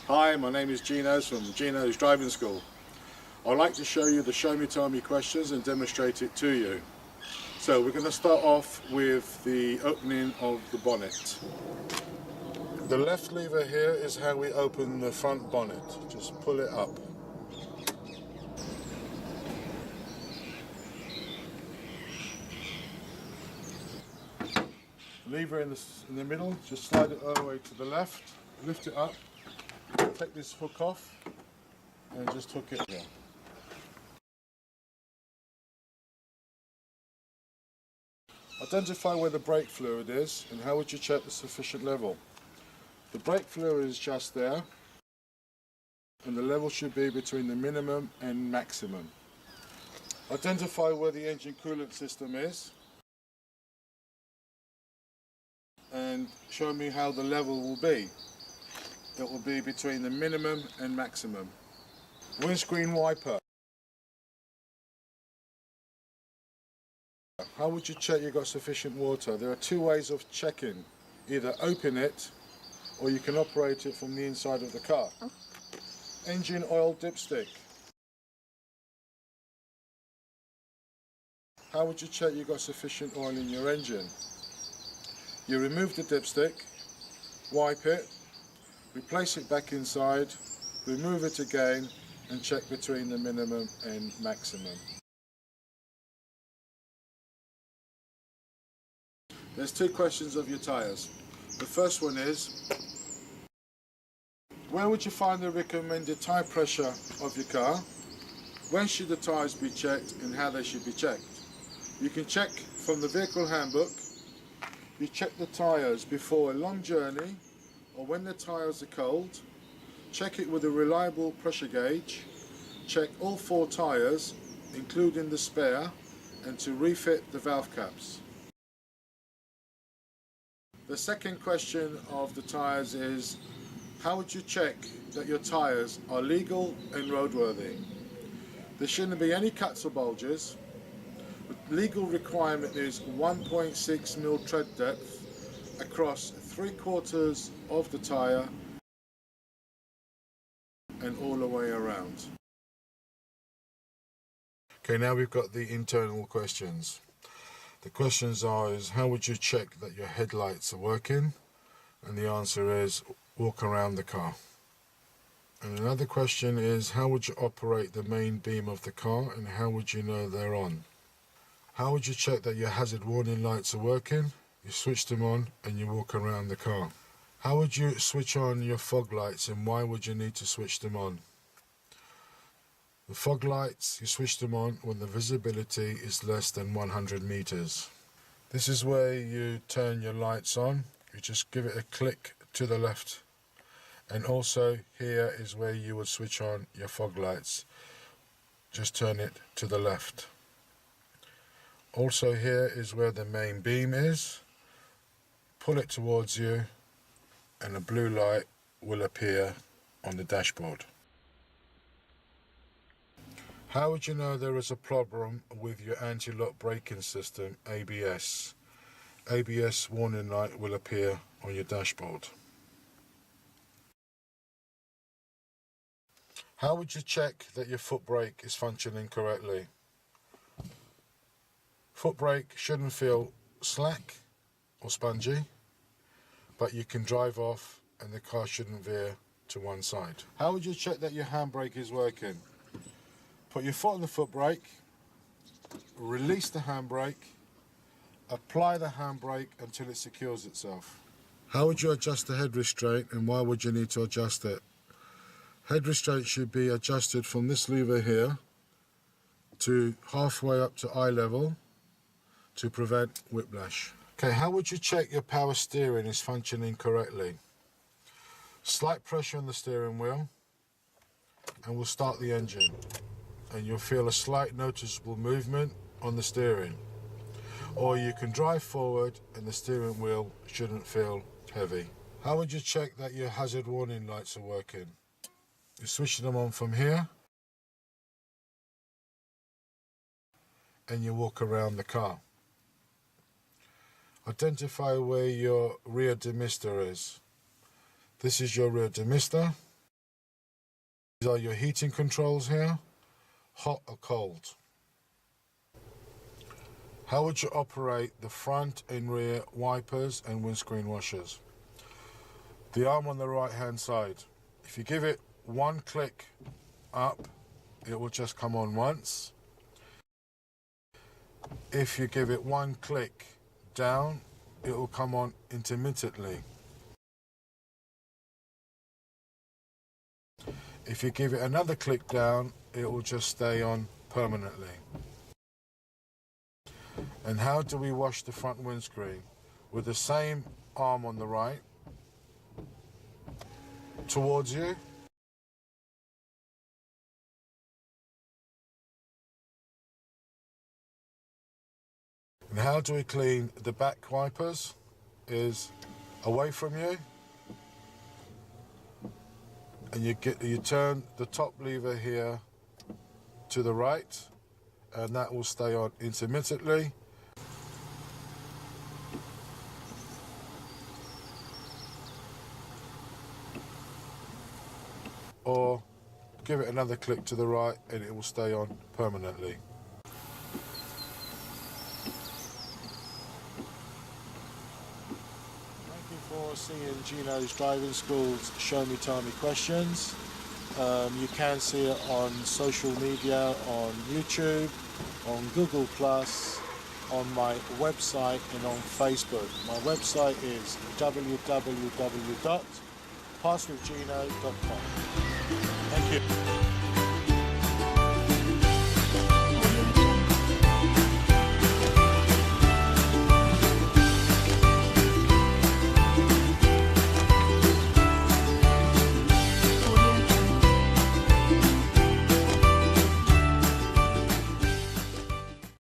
Hi, my name is Gino from Gino's Driving School. I'd like to show you the Show Me Tell Me questions and demonstrate it to you. So we're going to start off with the opening of the bonnet. The left lever here is how we open the front bonnet. Just pull it up. Lever in the middle, just slide it all the way to the left, lift it up, take this hook off and just hook it here. Identify where the brake fluid is and how would you check the sufficient level. The brake fluid is just there and the level should be between the minimum and maximum. Identify where the engine coolant system is and show me how the level will be. It will be between the minimum and maximum. Windscreen wiper. How would you check you've got sufficient water? There are two ways of checking. Either open it or you can operate it from the inside of the car. Engine oil dipstick. How would you check you've got sufficient oil in your engine? You remove the dipstick, wipe it, replace it back inside, remove it again and check between the minimum and maximum. There's two questions of your tyres. The first one is, where would you find the recommended tyre pressure of your car? When should the tyres be checked and how they should be checked? You can check from the vehicle handbook. You check the tyres before a long journey or when the tyres are cold. Check it with a reliable pressure gauge. Check all four tyres, including the spare, and to refit the valve caps. The second question of the tyres is, how would you check that your tyres are legal and roadworthy? There shouldn't be any cuts or bulges. The legal requirement is 1.6 mm tread depth across 3/4 of the tyre and all the way around. Okay, now we've got the internal questions. The questions is how would you check that your headlights are working? And the answer is walk around the car. And another question is how would you operate the main beam of the car and how would you know they're on? How would you check that your hazard warning lights are working? You switch them on and you walk around the car. How would you switch on your fog lights and why would you need to switch them on? The fog lights, you switch them on when the visibility is less than 100 meters. This is where you turn your lights on. You just give it a click to the left. And also here is where you would switch on your fog lights. Just turn it to the left. Also here is where the main beam is. Pull it towards you and a blue light will appear on the dashboard. How would you know there is a problem with your anti-lock braking system, ABS? ABS warning light will appear on your dashboard. How would you check that your foot brake is functioning correctly? Foot brake shouldn't feel slack or spongy, but you can drive off and the car shouldn't veer to one side. How would you check that your handbrake is working? Put your foot on the foot brake, release the handbrake, apply the handbrake until it secures itself. How would you adjust the head restraint and why would you need to adjust it? Head restraint should be adjusted from this lever here to halfway up to eye level to prevent whiplash. Okay, how would you check your power steering is functioning correctly? Slight pressure on the steering wheel and we'll start the engine. And you'll feel a slight noticeable movement on the steering. Or you can drive forward and the steering wheel shouldn't feel heavy. How would you check that your hazard warning lights are working? You switch them on from here and you walk around the car. Identify where your rear demister is. This is your rear demister. These are your heating controls here, hot or cold. How would you operate the front and rear wipers and windscreen washers? The arm on the right hand side, if you give it one click up, it will just come on once. If you give it one click down, it will come on intermittently. If you give it another click down, it will just stay on permanently. And how do we wash the front windscreen? With the same arm on the right towards you. And how do we clean the back wipers? Is away from you, and you turn the top lever here to the right, and that will stay on intermittently. Or give it another click to the right and it will stay on permanently. Thank you for seeing Gino's Driving School's Show Me Tell Me questions. You can see it on social media, on YouTube, on Google+, on my website and on Facebook. My website is www.passwithgino.com. Thank you.